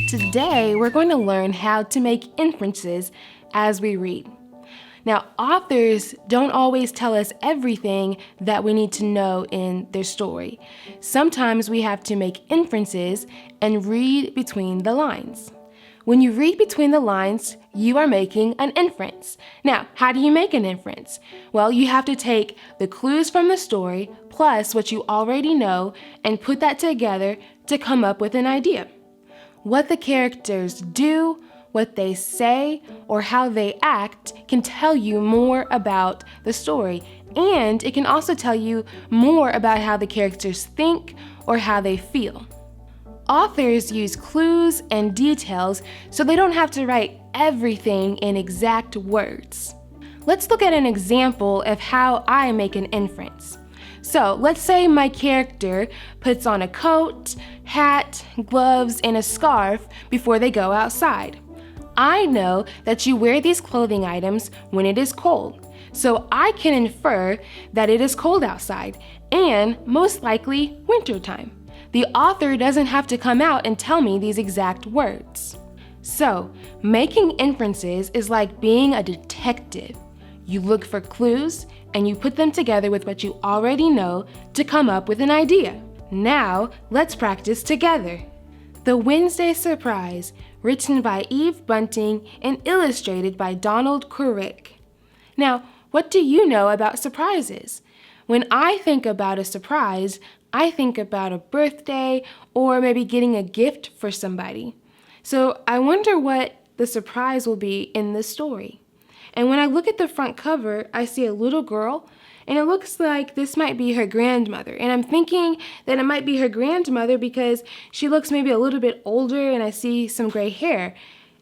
Today, we're going to learn how to make inferences as we read. Now, authors don't always tell us everything that we need to know in their story. Sometimes we have to make inferences and read between the lines. When you read between the lines, you are making an inference. Now, how do you make an inference? Well, you have to take the clues from the story plus what you already know and put that together to come up with an idea. What the characters do, what they say, or how they act can tell you more about the story, and it can also tell you more about how the characters think or how they feel. Authors use clues and details so they don't have to write everything in exact words. Let's look at an example of how I make an inference. So let's say my character puts on a coat, hat, gloves, and a scarf before they go outside. I know that you wear these clothing items when it is cold, so I can infer that it is cold outside and most likely wintertime. The author doesn't have to come out and tell me these exact words. So, making inferences is like being a detective. You look for clues and you put them together with what you already know to come up with an idea. Now, let's practice together. The Wednesday Surprise, written by Eve Bunting and illustrated by Donald Kurick. Now, what do you know about surprises? When I think about a surprise, I think about a birthday or maybe getting a gift for somebody. So I wonder what the surprise will be in this story. And when I look at the front cover, I see a little girl, and it looks like this might be her grandmother. And I'm thinking that it might be her grandmother because she looks maybe a little bit older and I see some gray hair.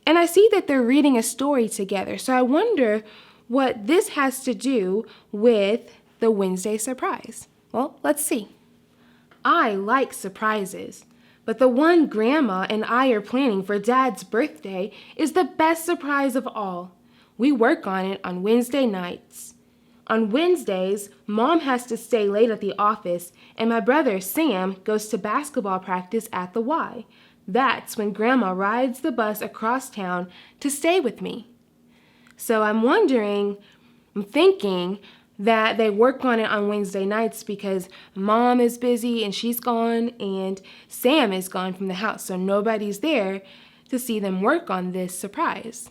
And I see that they're reading a story together. So I wonder what this has to do with the Wednesday surprise. Well, let's see. I like surprises, but the one Grandma and I are planning for Dad's birthday is the best surprise of all. We work on it on Wednesday nights. On Wednesdays, Mom has to stay late at the office, and my brother Sam goes to basketball practice at the Y. That's when Grandma rides the bus across town to stay with me. So I'm thinking that they work on it on Wednesday nights because Mom is busy and she's gone, and Sam is gone from the house, so nobody's there to see them work on this surprise.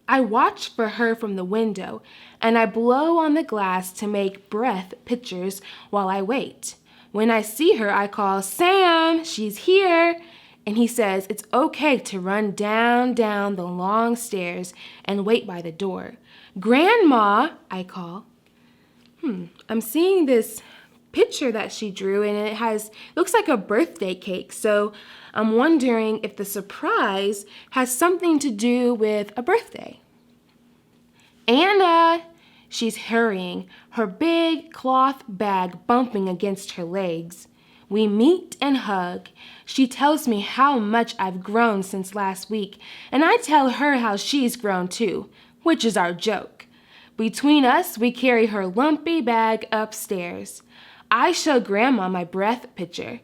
I watch for her from the window, and I blow on the glass to make breath pictures while I wait. When I see her, I call, "Sam, she's here!" And he says it's okay to run down the long stairs and wait by the door. "Grandma," I call. I'm seeing this picture that she drew, and it looks like a birthday cake. So I'm wondering if the surprise has something to do with a birthday. "Anna!" She's hurrying, her big cloth bag bumping against her legs. We meet and hug. She tells me how much I've grown since last week, and I tell her how she's grown too, which is our joke. Between us, we carry her lumpy bag upstairs. I show Grandma my breath picture,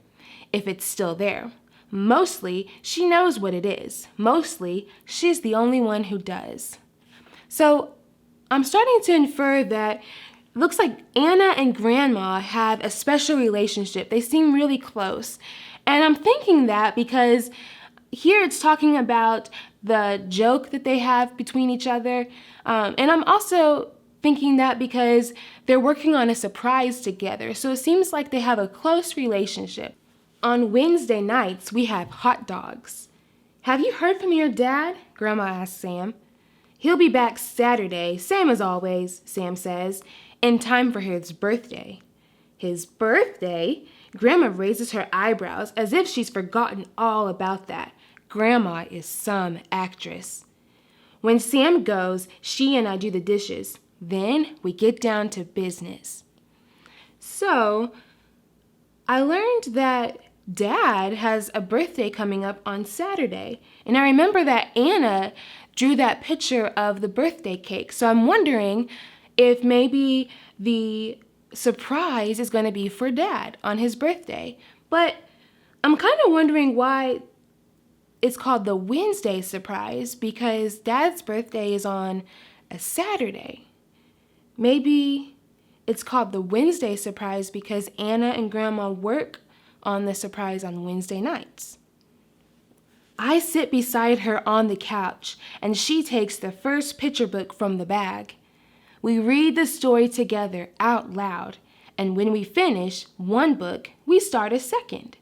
if it's still there. Mostly, she knows what it is. Mostly, she's the only one who does. So, I'm starting to infer that it looks like Anna and Grandma have a special relationship. They seem really close. And I'm thinking that because here it's talking about the joke that they have between each other. And I'm also thinking that because they're working on a surprise together. So it seems like they have a close relationship. On Wednesday nights, we have hot dogs. "Have you heard from your dad?" Grandma asks Sam. "He'll be back Saturday, same as always," Sam says, "in time for his birthday." "His birthday?" Grandma raises her eyebrows as if she's forgotten all about that. Grandma is some actress. When Sam goes, she and I do the dishes. Then we get down to business. So, I learned that Dad has a birthday coming up on Saturday. And I remember that Anna drew that picture of the birthday cake. So I'm wondering if maybe the surprise is going to be for Dad on his birthday. But I'm kind of wondering why it's called the Wednesday surprise, because Dad's birthday is on a Saturday. Maybe it's called the Wednesday surprise because Anna and Grandma work on the surprise on Wednesday nights. I sit beside her on the couch, and she takes the first picture book from the bag. We read the story together out loud, and when we finish one book, we start a second.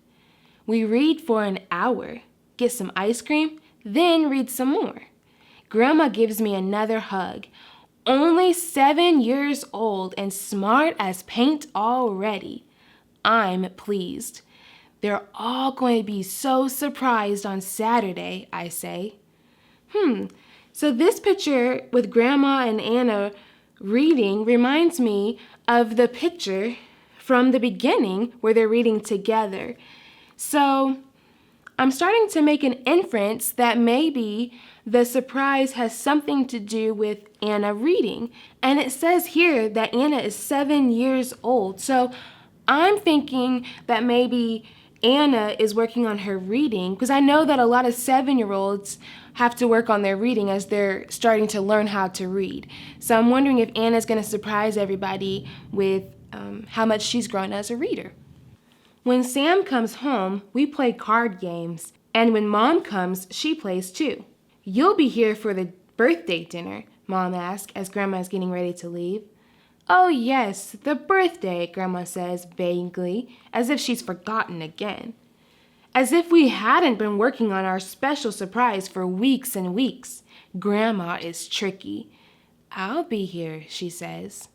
We read for an hour, get some ice cream, then read some more. Grandma gives me another hug. Only 7 years old and smart as paint already. I'm pleased. They're all going to be so surprised on Saturday, I say. So this picture with Grandma and Anna reading reminds me of the picture from the beginning where they're reading together. So I'm starting to make an inference that maybe the surprise has something to do with Anna reading. And it says here that Anna is 7 years old. So I'm thinking that maybe Anna is working on her reading, because I know that a lot of 7-year-olds have to work on their reading as they're starting to learn how to read. So I'm wondering if Anna's going to surprise everybody with how much she's grown as a reader. When Sam comes home, we play card games, and when Mom comes, she plays too. You'll be here for the birthday dinner, Mom asks as Grandma's getting ready to leave. Oh yes, the birthday, Grandma says vaguely, as if she's forgotten again. As if we hadn't been working on our special surprise for weeks and weeks. Grandma is tricky. I'll be here, she says.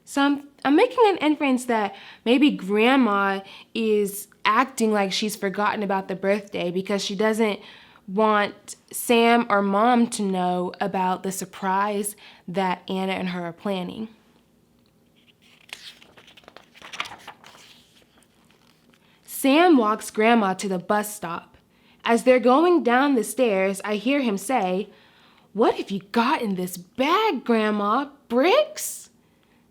So I'm making an inference that maybe Grandma is acting like she's forgotten about the birthday because she doesn't want Sam or Mom to know about the surprise that Anna and her are planning. Sam walks Grandma to the bus stop. As they're going down the stairs, I hear him say, "What have you got in this bag, Grandma? Bricks?"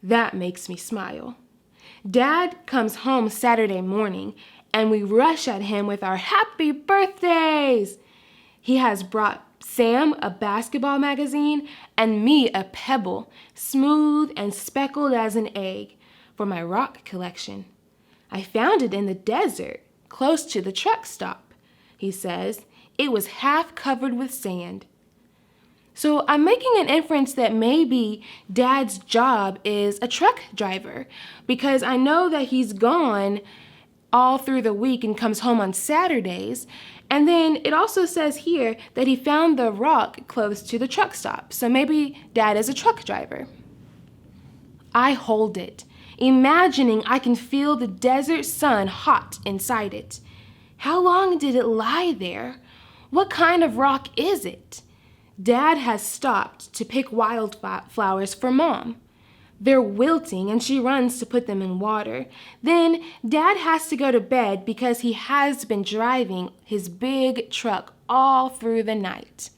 That makes me smile. Dad comes home Saturday morning, and we rush at him with our happy birthdays. He has brought Sam a basketball magazine and me a pebble, smooth and speckled as an egg, for my rock collection. I found it in the desert, close to the truck stop, he says. It was half covered with sand. So I'm making an inference that maybe Dad's job is a truck driver, because I know that he's gone all through the week and comes home on Saturdays. And then it also says here that he found the rock close to the truck stop. So maybe Dad is a truck driver. I hold it, imagining I can feel the desert sun hot inside it. How long did it lie there? What kind of rock is it? Dad has stopped to pick wildflowers for Mom. They're wilting and she runs to put them in water. Then Dad has to go to bed because he has been driving his big truck all through the night.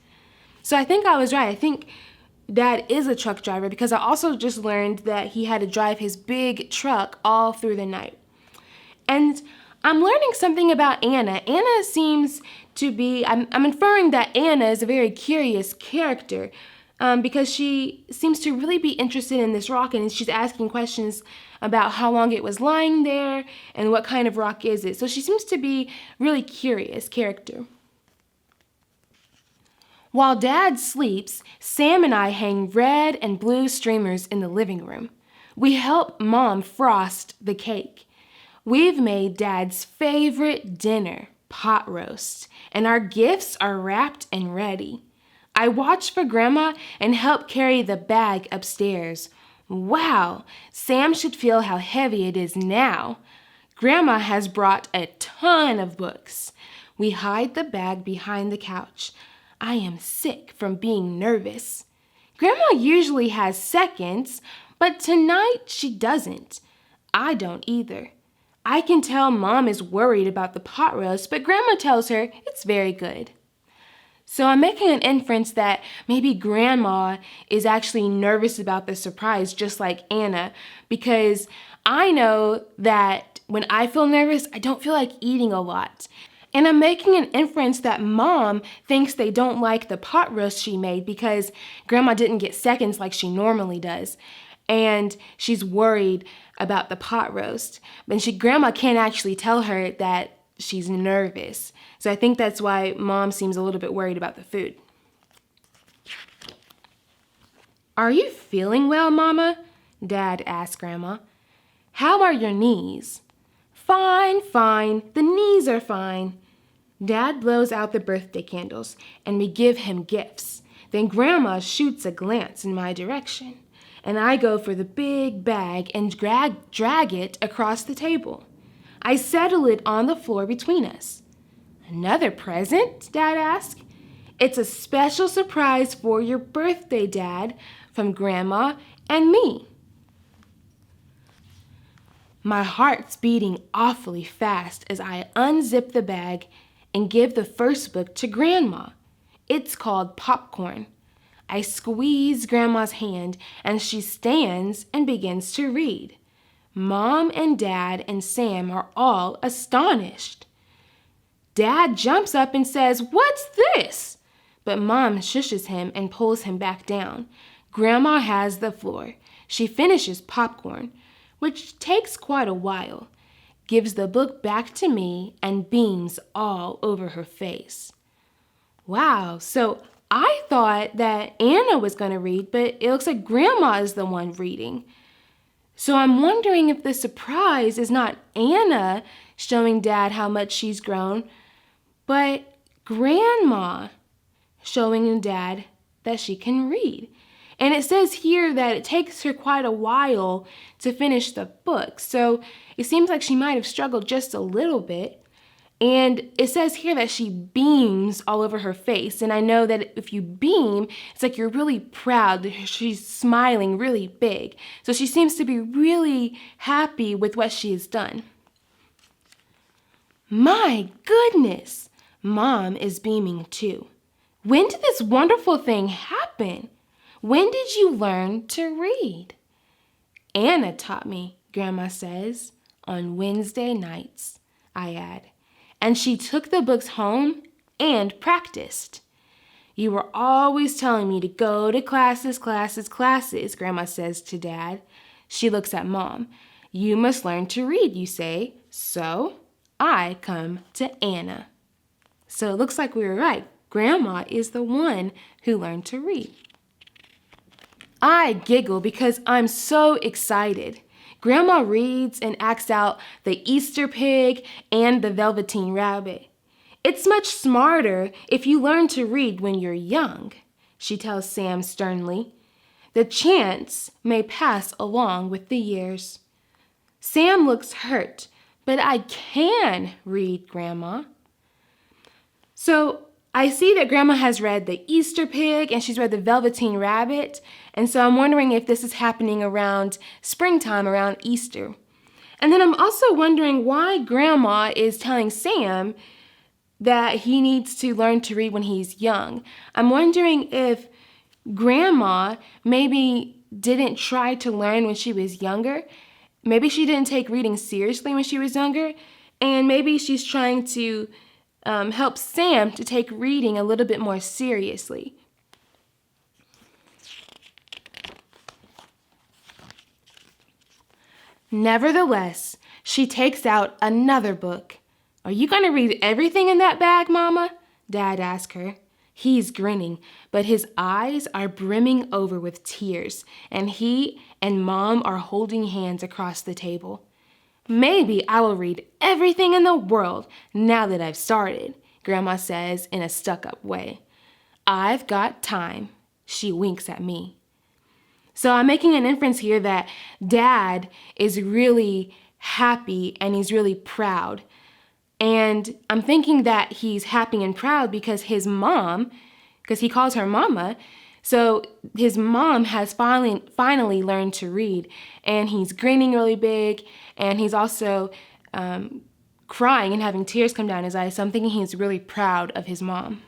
So I think I was right. I think Dad is a truck driver because I also just learned that he had to drive his big truck all through the night. And I'm learning something about Anna. Anna seems to be, I'm inferring that Anna is a very curious character because she seems to really be interested in this rock, and she's asking questions about how long it was lying there and what kind of rock is it. So she seems to be a really curious character. While Dad sleeps, Sam and I hang red and blue streamers in the living room. We help Mom frost the cake. We've made Dad's favorite dinner, pot roast, and our gifts are wrapped and ready. I watch for Grandma and help carry the bag upstairs. Wow, Sam should feel how heavy it is now. Grandma has brought a ton of books. We hide the bag behind the couch. I am sick from being nervous. Grandma usually has seconds, but tonight she doesn't. I don't either. I can tell Mom is worried about the pot roast, but Grandma tells her it's very good. So I'm making an inference that maybe Grandma is actually nervous about the surprise, just like Anna, because I know that when I feel nervous, I don't feel like eating a lot. And I'm making an inference that Mom thinks they don't like the pot roast she made because Grandma didn't get seconds like she normally does. And she's worried about the pot roast. But Grandma can't actually tell her that she's nervous. So I think that's why Mom seems a little bit worried about the food. "Are you feeling well, Mama?" Dad asked Grandma. "How are your knees?" "Fine, fine. The knees are fine." Dad blows out the birthday candles, and we give him gifts. Then Grandma shoots a glance in my direction, and I go for the big bag and drag it across the table. I settle it on the floor between us. "Another present?" Dad asked. "It's a special surprise for your birthday, Dad, from Grandma and me." My heart's beating awfully fast as I unzip the bag and give the first book to Grandma. It's called Popcorn. I squeeze Grandma's hand and she stands and begins to read. Mom and Dad and Sam are all astonished. Dad jumps up and says, "What's this?" But Mom shushes him and pulls him back down. Grandma has the floor. She finishes Popcorn, which takes quite a while, gives the book back to me, and beams all over her face. Wow, so I thought that Anna was going to read, but it looks like Grandma is the one reading. So I'm wondering if the surprise is not Anna showing Dad how much she's grown, but Grandma showing Dad that she can read. And it says here that it takes her quite a while to finish the book. So it seems like she might have struggled just a little bit. And it says here that she beams all over her face. And I know that if you beam, it's like you're really proud. She's smiling really big. So she seems to be really happy with what she has done. My goodness, Mom is beaming too. When did this wonderful thing happen? When did you learn to read? Anna taught me, Grandma says, on Wednesday nights, I add. And she took the books home and practiced. You were always telling me to go to classes, Grandma says to Dad. She looks at Mom. You must learn to read, you say. So I come to Anna. So it looks like we were right. Grandma is the one who learned to read. I giggle because I'm so excited. Grandma reads and acts out the Easter pig and the Velveteen rabbit. It's much smarter if you learn to read when you're young, she tells Sam sternly. The chance may pass along with the years. Sam looks hurt, but I can read, Grandma. So I see that Grandma has read the Easter pig and she's read the Velveteen rabbit. And so I'm wondering if this is happening around springtime, around Easter. And then I'm also wondering why Grandma is telling Sam that he needs to learn to read when he's young. I'm wondering if Grandma maybe didn't try to learn when she was younger. Maybe she didn't take reading seriously when she was younger. And maybe she's trying to help Sam to take reading a little bit more seriously. Nevertheless, she takes out another book. Are you going to read everything in that bag, Mama? Dad asks her. He's grinning, but his eyes are brimming over with tears, and he and Mom are holding hands across the table. Maybe I will read everything in the world now that I've started, Grandma says in a stuck-up way. I've got time. She winks at me. So I'm making an inference here that Dad is really happy and he's really proud. And I'm thinking that he's happy and proud because his mom, because he calls her Mama, so his mom has finally learned to read. And he's grinning really big, and he's also crying and having tears come down his eyes. So I'm thinking he's really proud of his mom.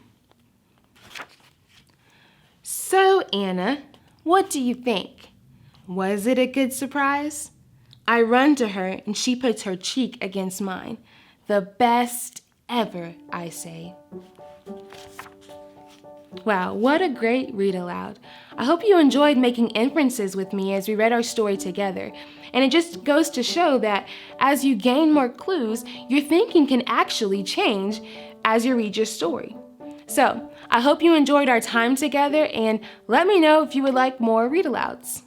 So, Anna, what do you think? Was it a good surprise? I run to her and she puts her cheek against mine. The best ever, I say. Wow, what a great read aloud. I hope you enjoyed making inferences with me as we read our story together. And it just goes to show that as you gain more clues, your thinking can actually change as you read your story. So, I hope you enjoyed our time together and let me know if you would like more read alouds.